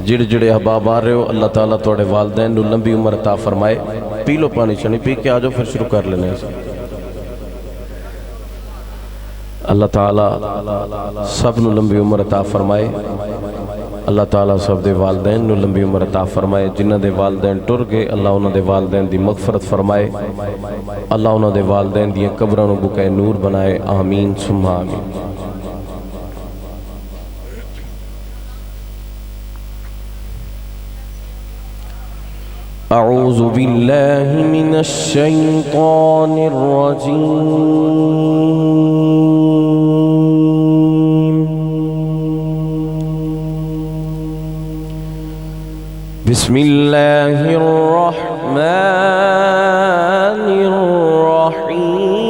जिड़े जिड़े अहबाब आ रहे हो अल्लाह ताला थोड़े वालदैन नूं लंबी उम्र अता फरमाए। पी लो पानी शनी पी के आ जाओ फिर शुरू कर लेने। अल्लाह ताला सब नूं लंबी उम्र अता फरमाए। अल्लाह ताला सब दे वालदैन नूं लंबी उम्र अता फरमाए। जिन्हां दे वालदैन टुर गए अल्लाह उन्हां दे वालदैन दी मगफरत फरमाए। अल्लाह उन्हां दे वालदैन दी कब्रां नूं बुकाए नूर बनाए। आमीन सुम्मा आमीन। अऊज़ु बिल्लाहि मिनश शैतानिर रजीम। बिस्मिल्लाहिर रहमानिर रहीम।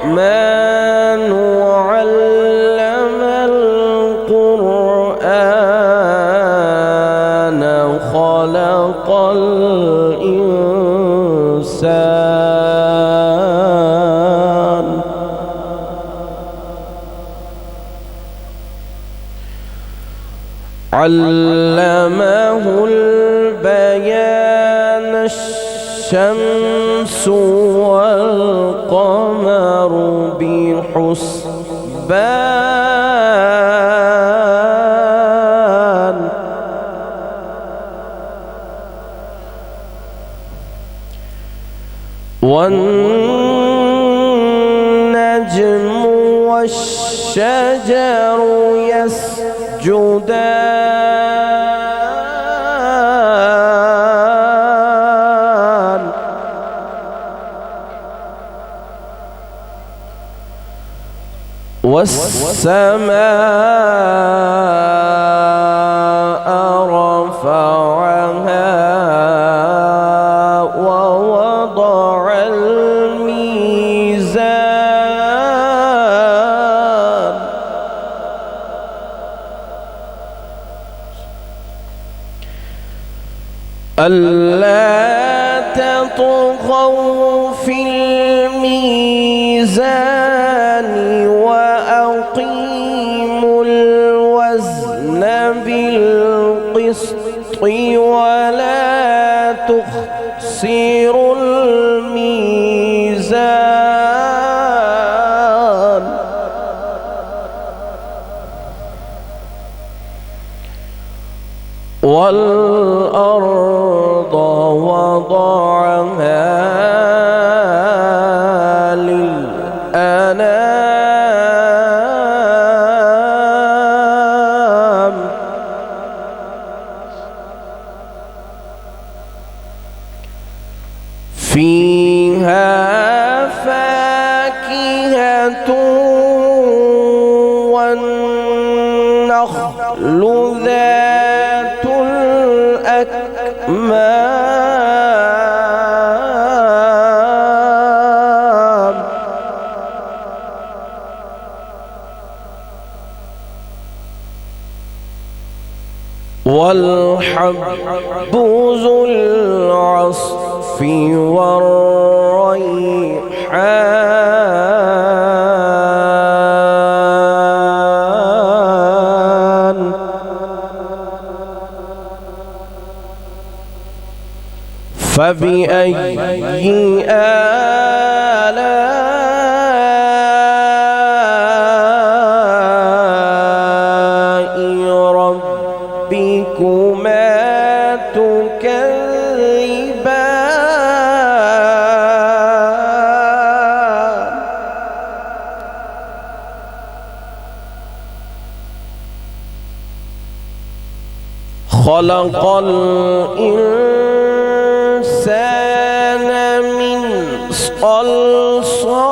अर्रहमानु अल्लमल क़ुरआन खलक़ल इंसान। अल्लमहुल बयान शम्सु वल क़मरु बिहुस्बान। वन्नज्मु वश्शजरु यस्जुदान। वस्समाअ रफ़अहा ववضعल मीज़ान। अल्ला तत्ग़ौ फ़िल मीज़ान वअक़ीमुल वज़्न बिल्क़िस्ति वला तुख़्सिरुल मीज़ान। वल्अर्ض वضعها للأنام। فيها فاكهة والنخل ذات الأكمام والحب ذو العصف والريحان فبأي آلاء ربكما تكذبان؟ خلق الإنسان من صلصال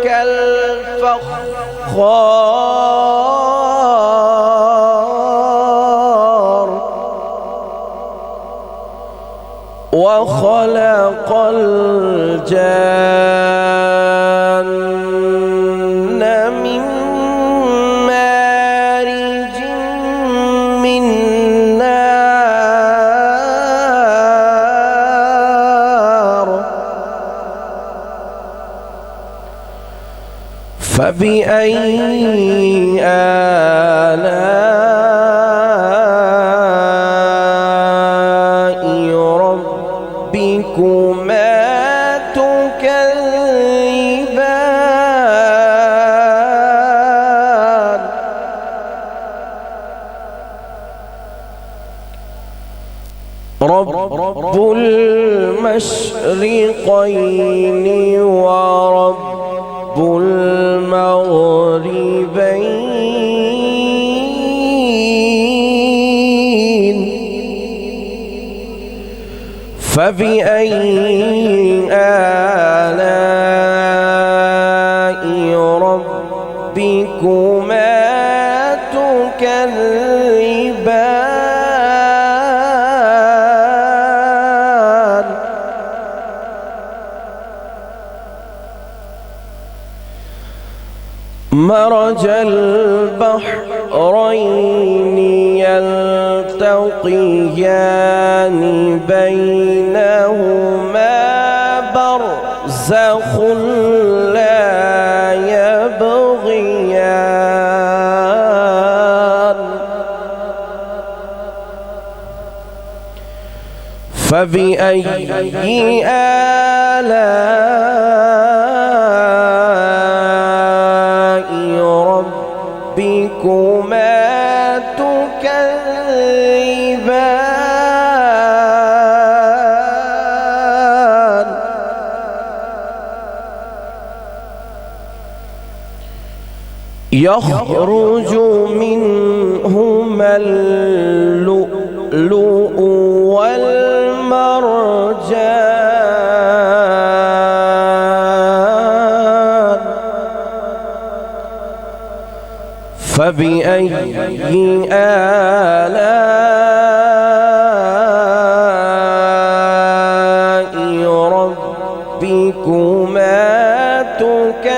كالفخار وخلق الجان من فبأي آلاء ربكما تكذبان رب المشرقين ورب المغربين فبأي آلاء ربكما تكذبان مرج البحرين يلتقيان بينهما برزخ لا يبغيان فبأي آلاء ربكما تكذبان يخرج منهما اللؤلؤ والمرجان فبأي آلاء ربكما تكذبان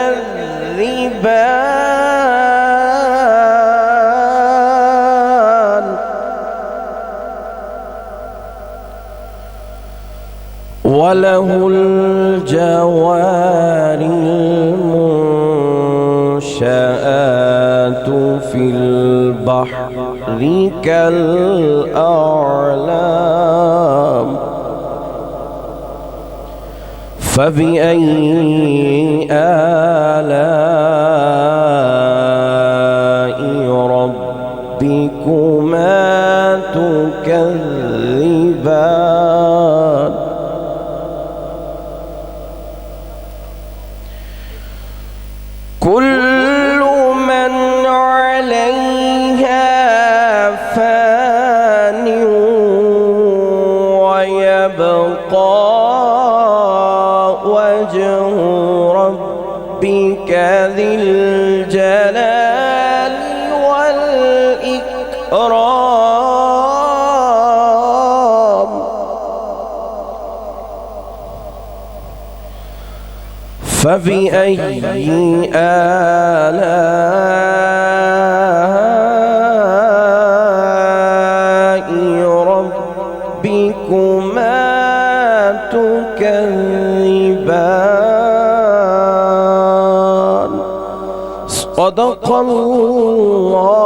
وله الجوار المنشآت في البحر كالأعلام فبأي آلاء ربكما تكذبان كل من عليها فان ويبقى وجه ربك ذي الجلال والإكرام فبأي آلاء ربكما تكذبان صدق الله